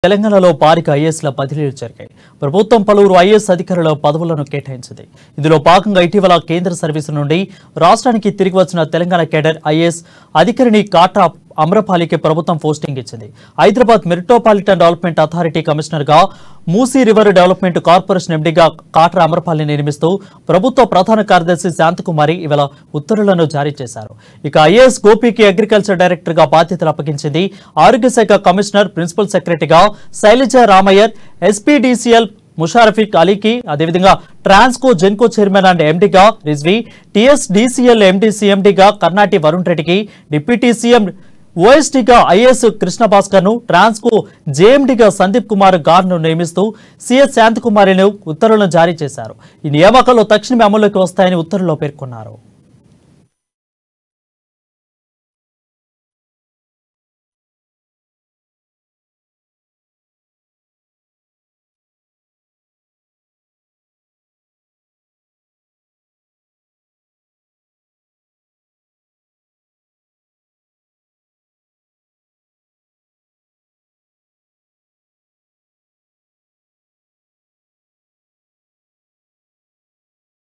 తెలంగాణలో భారీగా ఐఏఎస్ల బదిలీలు జరిగాయి. ప్రభుత్వం పలువురు ఐఏఎస్ అధికారుల పదవులను కేటాయించింది. ఇందులో భాగంగా ఇటీవల కేంద్ర సర్వీసు నుండి రాష్ట్రానికి తిరిగి వచ్చిన తెలంగాణ కేడర్ ఐఏఎస్ అధికారిని కాటా అమ్రపాలికి ప్రభుత్వం పోస్టింగ్ ఇచ్చింది. Hyderabad Metropolitan Development Authority commissioner గా, మూసీ రివర్ డెవలప్మెంట్ కార్పొరేషన్ ఎండీగా కాట్రా అమ్రపాలిని నియమిస్తూ ప్రభుత్వ ప్రధాన కార్యదర్శి శాంతకుమారి ఇవాళ ఉత్తర్వులను జారీ చేశారు. ఇక ఐఏఎస్ గోపికి అగ్రికల్చర్ డైరెక్టర్ గా బాధ్యతలు అప్పగించింది. ఆరోగ్య శాఖ కమిషనర్, ప్రిన్సిపల్ సెక్రటరీగా శైలజ రామయ్యర్, ఎస్పీడీసీఎల్ ముషారఫిక్ అలీకి, అదేవిధంగా ట్రాన్స్కో జెన్కో చైర్మన్ అండ్ ఎండీగా రిజ్వీ, టీఎస్డీసీఎల్ ఎండీగా కర్ణాటి వరుణ్ రెడ్డికి, డిప్యూటీ సీఎం ఓఎస్టీగా ఐఏఎస్ కృష్ణ భాస్కర్ ను, ట్రాన్స్కో జేఎండీగా సందీప్ కుమార్ గార్ను నియమిస్తూ సిఎస్ శాంతకుమారిని ఉత్తర్వులను జారీ చేశారు. ఈ నియామకాలు తక్షణమే అమల్లోకి వస్తాయని ఉత్తర్వుల్లో పేర్కొన్నారు.